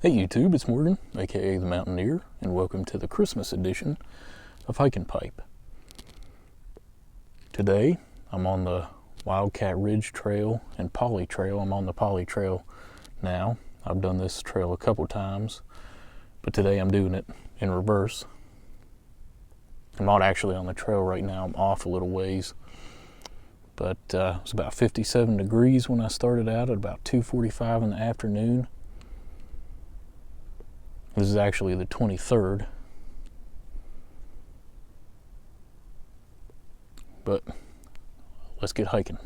Hey YouTube, it's Morgan, aka The Mountaineer, and welcome to the Christmas edition of Hike and Pipe. Today, I'm on the Wildcat Ridge Trail and Poly Trail. I'm on the Poly Trail now. I've done this trail a couple times, but today I'm doing it in reverse. I'm not actually on the trail right now, I'm off a little ways. But it was about 57 degrees when I started out at about 2:45 in the afternoon. This is actually the 23rd. But let's get hiking.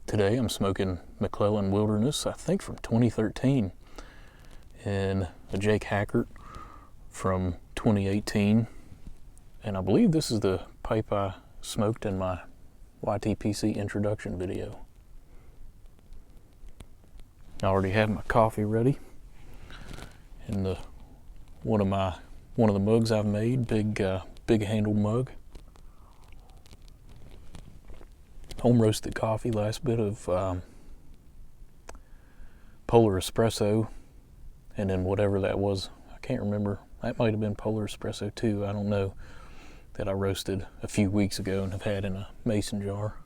Today I'm smoking McClellan Wilderness, I think from 2013, and a Jake Hackert from 2018. And I believe this is the pipe I smoked in my YTPC introduction video. I already have my coffee ready. And one of the mugs I've made, big handle mug. Home roasted coffee, last bit of Polar Espresso, and then whatever that was, I can't remember. That might have been Polar Espresso too, I don't know, that I roasted a few weeks ago and have had in a mason jar.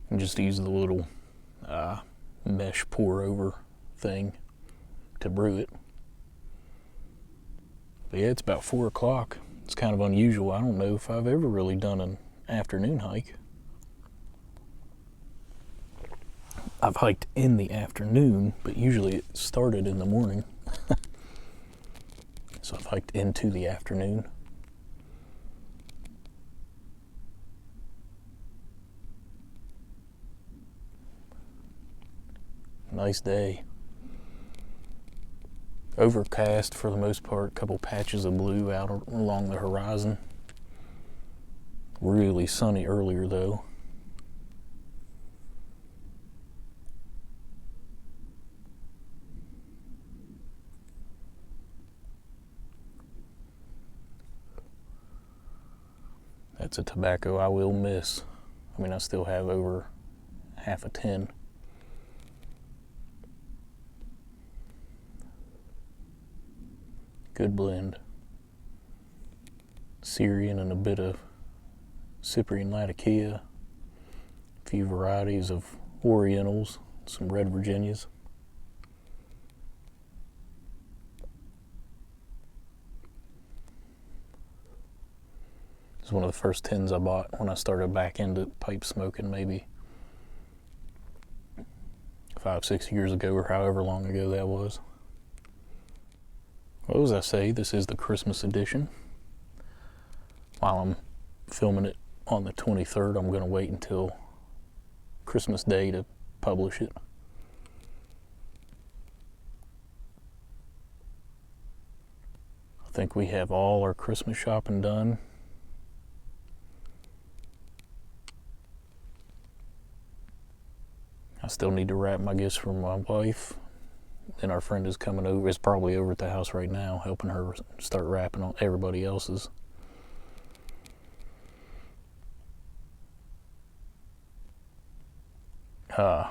And just use the little mesh pour over thing to brew it. But yeah, it's about 4 o'clock. It's kind of unusual. I don't know if I've ever really done an afternoon hike. I've hiked in the afternoon, but usually it started in the morning. So I've hiked into the afternoon. Nice day. Overcast for the most part, a couple patches of blue out along the horizon. Really sunny earlier though. That's a tobacco I will miss. I mean, I still have over half a tin. Good blend. Syrian and a bit of Cyprian Latakia, a few varieties of Orientals, some red Virginias. This is one of the first tins I bought when I started back into pipe smoking, maybe 5-6 years ago, or however long ago that was. Well, as I say, this is the Christmas edition. While I'm filming it on the 23rd. I'm going to wait until Christmas Day to publish it. I think we have all our Christmas shopping done. I still need to wrap my gifts for my wife. And our friend is coming over, is probably over at the house right now, helping her start wrapping on everybody else's. And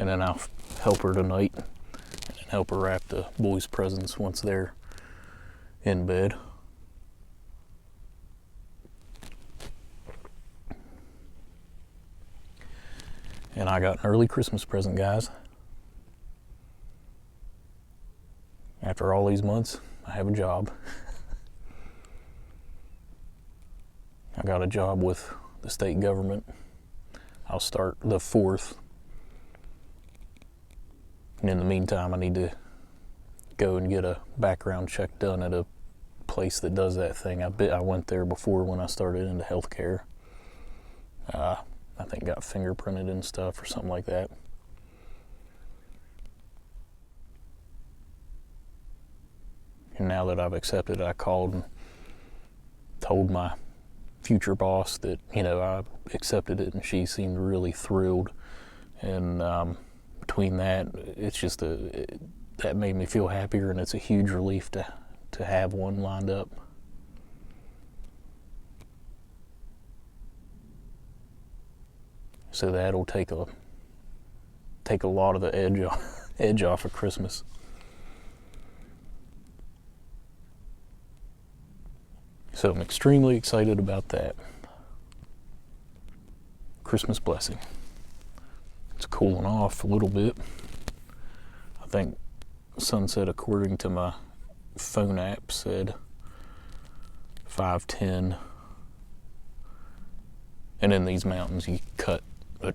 then I'll help her tonight and help her wrap the boys' presents once they're in bed. And I got an early Christmas present, guys. After all these months, I have a job. I got a job with the state government. I'll start the 4th. And in the meantime, I need to go and get a background check done at a place that does that thing. I went there before when I started into healthcare. I think got fingerprinted and stuff or something like that. And now that I've accepted, I called and told my future boss that, I accepted it, and she seemed really thrilled. And between that, it's just that made me feel happier, and it's a huge relief to have one lined up. So that'll take a lot of the edge off of Christmas. So I'm extremely excited about that. Christmas blessing. It's cooling off a little bit. I think sunset, according to my phone app, said 5:10. And in these mountains, you cut a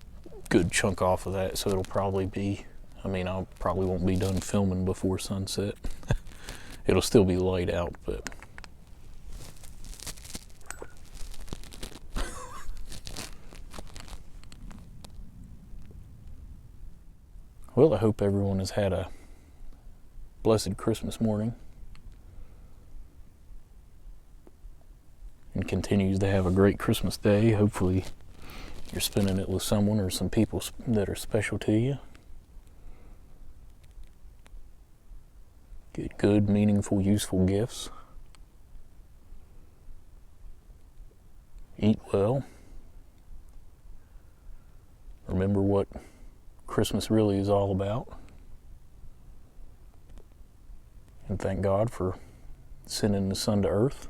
good chunk off of that, so it'll probably be, I probably won't be done filming before sunset. It'll still be light out, but well, I hope everyone has had a blessed Christmas morning and continues to have a great Christmas day. Hopefully you're spending it with someone or some people that are special to you. Get good, meaningful, useful gifts. Eat well. Remember what Christmas really is all about. And thank God for sending the Son to earth.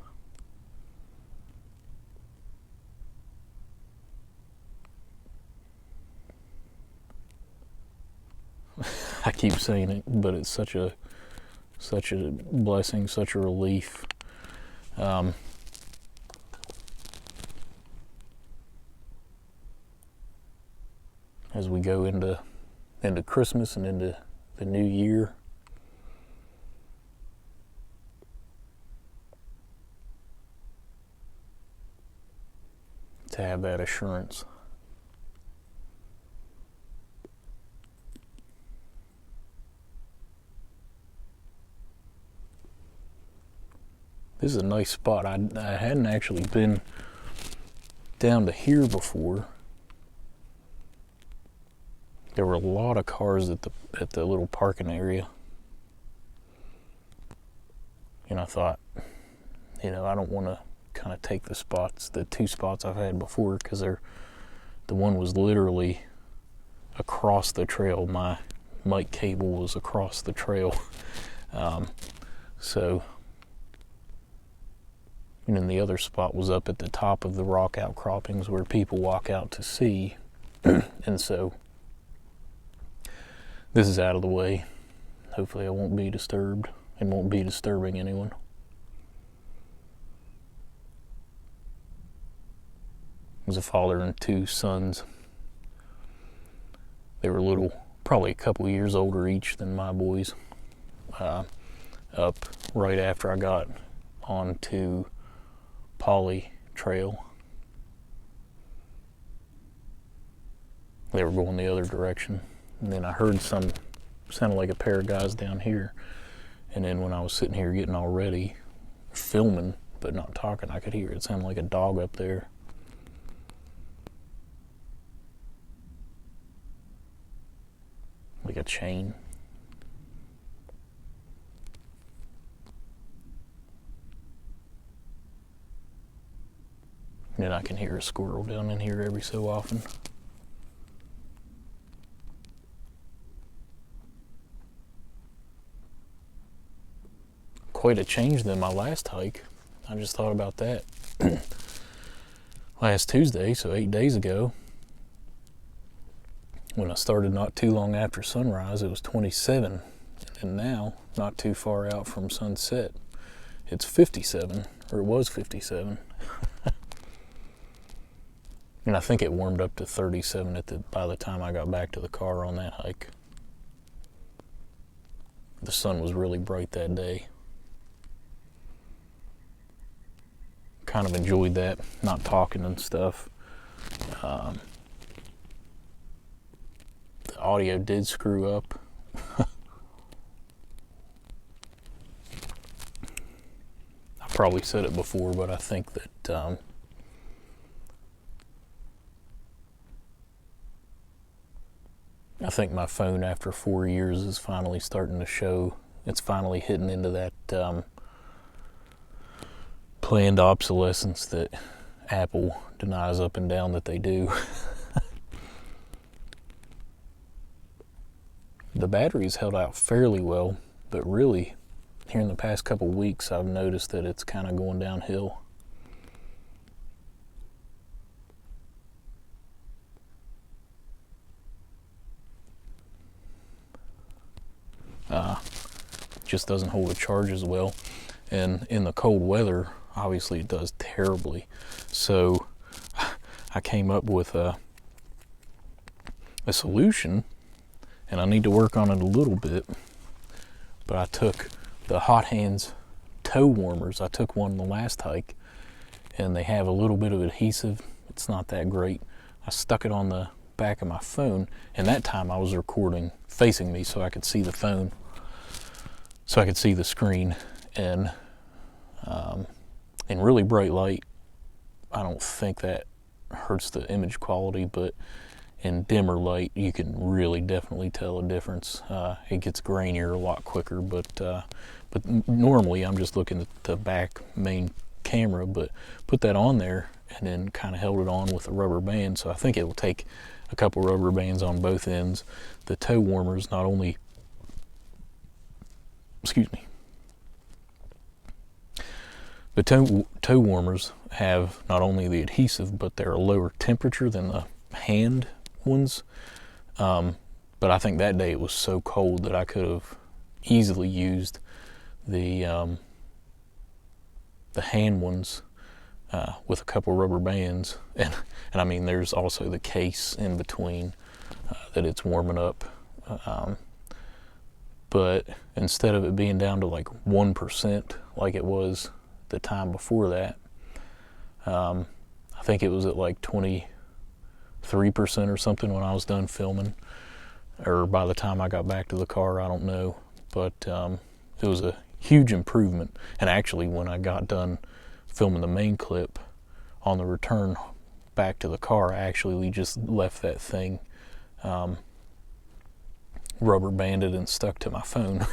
I keep saying it, but it's such a blessing, such a relief. As we go into Christmas and into the new year. To have that assurance. This is a nice spot. I hadn't actually been down to here before. There were a lot of cars at the little parking area. And I thought, I don't want to kind of take the 2 spots I've had before, because the one was literally across the trail. My mic cable was across the trail. And then the other spot was up at the top of the rock outcroppings where people walk out to see. And so this is out of the way. Hopefully I won't be disturbed and won't be disturbing anyone. There's a father and 2 sons. They were probably a couple years older each than my boys. Up right after I got onto poly trail. They were going the other direction. And then I heard sounded like a pair of guys down here. And then when I was sitting here getting all ready, filming, but not talking, I could hear it sound like a dog up there. Like a chain. And then I can hear a squirrel down in here every so often. Quite a change than my last hike. I just thought about that. Last Tuesday, so 8 days ago, when I started not too long after sunrise, it was 27. And now, not too far out from sunset, it's 57, or it was 57. And I think it warmed up to 37 by the time I got back to the car on that hike. The sun was really bright that day. Kind of enjoyed that, not talking and stuff. The audio did screw up. I probably said it before, but I think that I think my phone after 4 years is finally starting to show. It's finally hitting into that planned obsolescence that Apple denies up and down that they do. The battery's held out fairly well, but really, here in the past couple weeks, I've noticed that it's kind of going downhill. Just doesn't hold a charge as well. And in the cold weather, obviously it does terribly. So I came up with a solution, and I need to work on it a little bit. But I took the Hot Hands toe warmers. I took one the last hike, and they have a little bit of adhesive. It's not that great. I stuck it on the back of my phone, and that time I was recording facing me so I could see the phone, so I could see the screen. And in really bright light, I don't think that hurts the image quality, but in dimmer light, you can really definitely tell a difference. It gets grainier a lot quicker, but normally I'm just looking at the back main camera, but put that on there and then kind of held it on with a rubber band. So I think it will take a couple rubber bands on both ends. The toe warmers not only, the toe warmers have not only the adhesive, but they're a lower temperature than the hand ones. But I think that day it was so cold that I could have easily used the hand ones with a couple rubber bands. And I mean, there's also the case in between that it's warming up. But instead of it being down to like 1% like it was the time before that, I think it was at like 23% or something when I was done filming, or by the time I got back to the car, I don't know. But it was a huge improvement. And actually, when I got done filming the main clip on the return back to the car, I actually just left that thing rubber banded and stuck to my phone.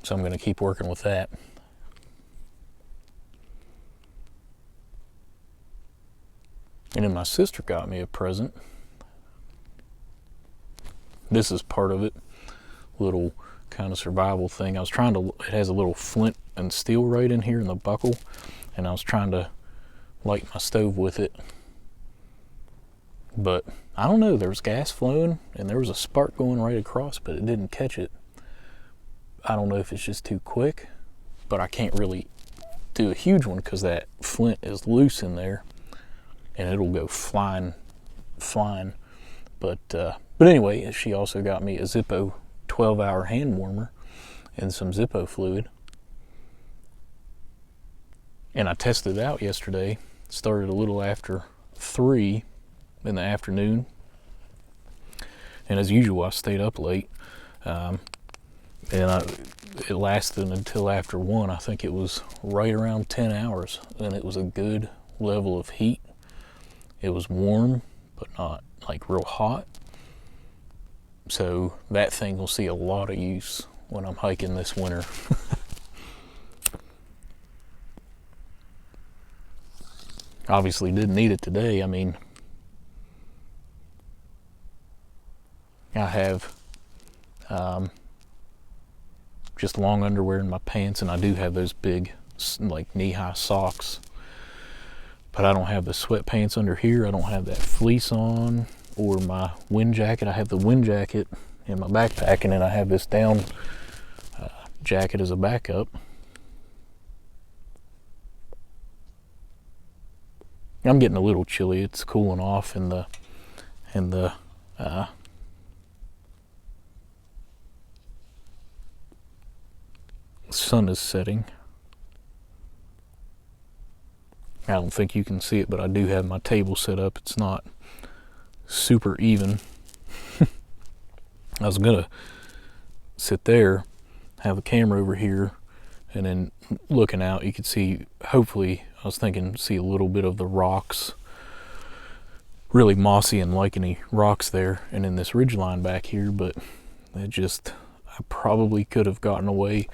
So I'm going to keep working with that. And then my sister got me a present. This is part of it. Little kind of survival thing. I was trying to, it has a little flint and steel right in here in the buckle, and I was trying to light my stove with it. But I don't know, there was gas flowing and there was a spark going right across, but it didn't catch it. I don't know if it's just too quick, but I can't really do a huge one because that flint is loose in there and it'll go flying. But anyway, she also got me a Zippo 12-hour hand warmer and some Zippo fluid. And I tested it out yesterday. Started a little after 3 in the afternoon. And as usual, I stayed up late. It lasted until after 1. I think it was right around 10 hours. And it was a good level of heat. It was warm, but not like real hot. So that thing will see a lot of use when I'm hiking this winter. Obviously didn't need it today. I mean, I have just long underwear in my pants, and I do have those big like knee-high socks, but I don't have the sweatpants under here. I don't have that fleece on or my wind jacket. I have the wind jacket in my backpack, and then I have this down jacket as a backup. I'm getting a little chilly. It's cooling off, and the sun is setting. I don't think you can see it, but I do have my table set up. It's not super even. I was gonna sit there, have the camera over here, and then looking out, you could see, hopefully, I was thinking, see a little bit of the rocks, really mossy and licheny rocks there, and then this ridgeline back here, but I probably could have gotten away,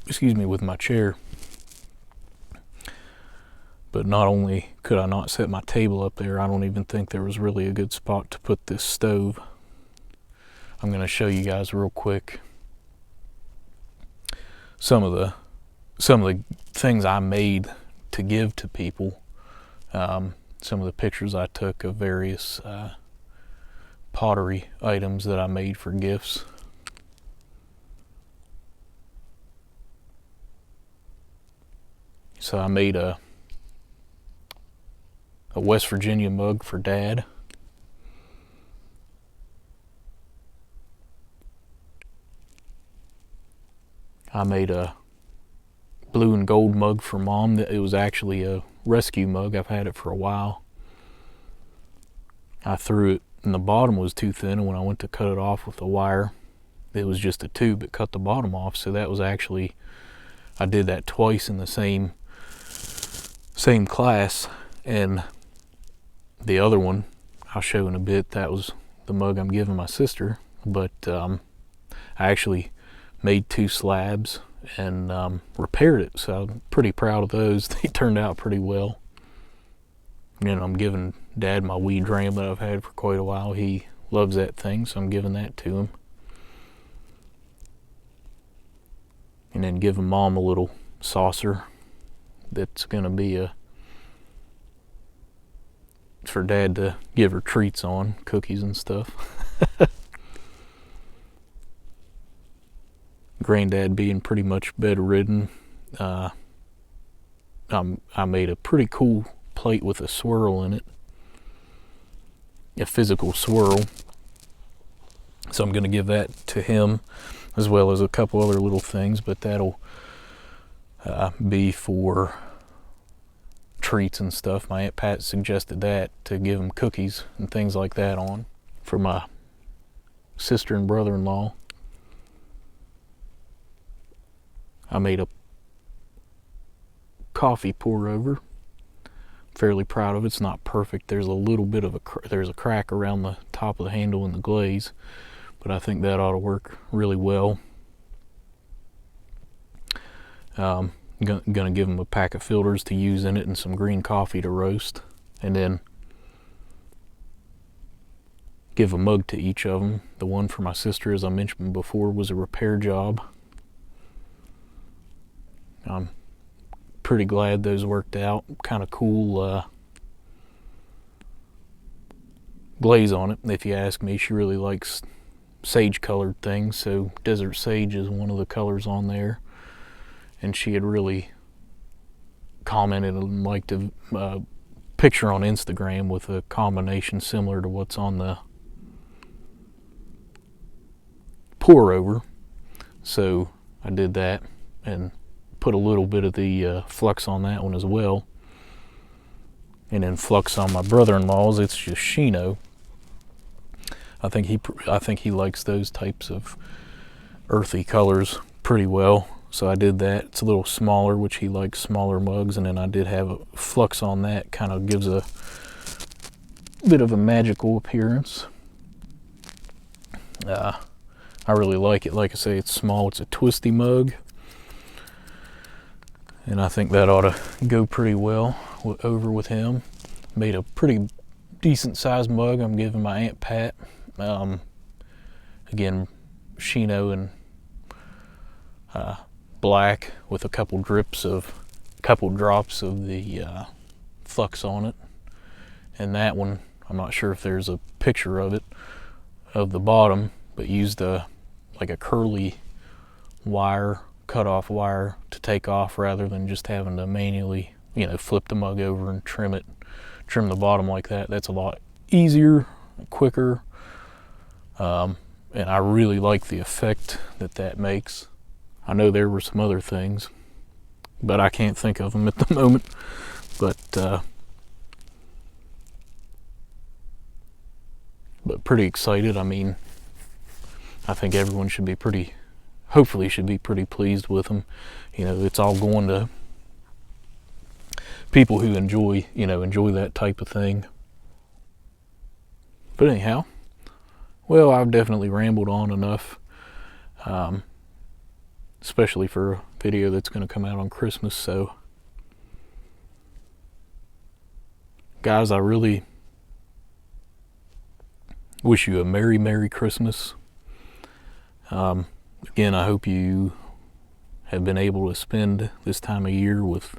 with my chair. But not only could I not set my table up there, I don't even think there was really a good spot to put this stove. I'm going to show you guys real quick some of the things I made to give to people. Some of the pictures I took of various pottery items that I made for gifts. So I made a West Virginia mug for Dad. I made a blue and gold mug for Mom. It was actually a rescue mug. I've had it for a while. I threw it, and the bottom was too thin, and when I went to cut it off with the wire, it was just a tube that cut the bottom off. So that was actually, I did that twice in the same class. And the other one I'll show in a bit, that was the mug I'm giving my sister. But I actually made 2 slabs and repaired it, so I'm pretty proud of those. They turned out pretty well. And I'm giving Dad my weed ram that I've had for quite a while. He loves that thing, so I'm giving that to him. And then giving Mom a little saucer that's gonna be for Dad to give her treats on, cookies and stuff. Granddad being pretty much bedridden, I made a pretty cool plate with a swirl in it, a physical swirl. So I'm going to give that to him, as well as a couple other little things, but that'll be for treats and stuff. My Aunt Pat suggested that, to give him cookies and things like that on, for my sister and brother-in-law. I made a coffee pour over. Fairly proud of it. It's not perfect. There's a little bit of there's a crack around the top of the handle in the glaze, but I think that ought to work really well. Gonna give them a pack of filters to use in it and some green coffee to roast, and then give a mug to each of them. The one for my sister, as I mentioned before, was a repair job. I'm pretty glad those worked out. Kind of cool glaze on it, if you ask me. She really likes sage colored things, so desert sage is one of the colors on there. And she had really commented and liked a picture on Instagram with a combination similar to what's on the pour over. So I did that and put a little bit of the flux on that one as well. And then flux on my brother-in-law's, it's just Shino. I think he likes those types of earthy colors pretty well. So I did that. It's a little smaller, which he likes smaller mugs, and then I did have a flux on that. Kind of gives a bit of a magical appearance. I really like it. Like I say, it's small. It's a twisty mug, and I think that ought to go pretty well over with him. Made a pretty decent sized mug I'm giving my Aunt Pat. Again, Shino and black with a couple drops of the flux on it. And that one, I'm not sure if there's a picture of it, of the bottom, but used like a curly wire, cut-off wire to take off rather than just having to manually, flip the mug over and trim the bottom like that. That's a lot easier, quicker, and I really like the effect that makes. I know there were some other things, but I can't think of them at the moment. But pretty excited. I mean, I think everyone should be hopefully should be pretty pleased with them. It's all going to people who enjoy that type of thing. But anyhow, well, I've definitely rambled on enough, especially for a video that's going to come out on Christmas. So, guys, I really wish you a Merry, Merry Christmas. Again, I hope you have been able to spend this time of year with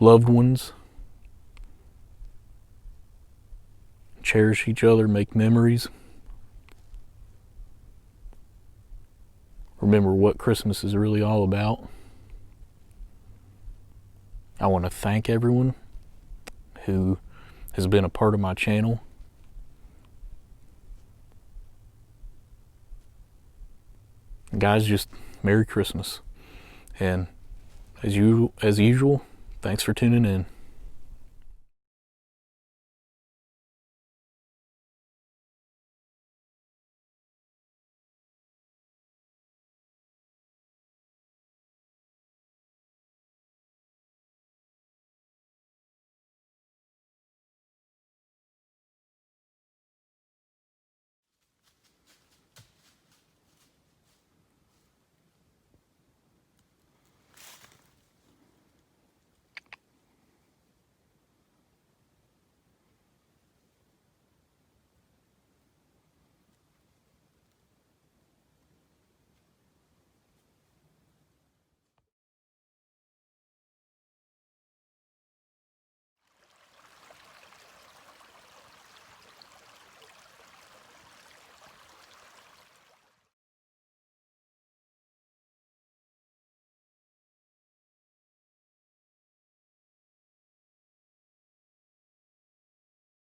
loved ones. Cherish each other, make memories. Remember what Christmas is really all about. I want to thank everyone who has been a part of my channel. Guys, just Merry Christmas. And as usual, thanks for tuning in.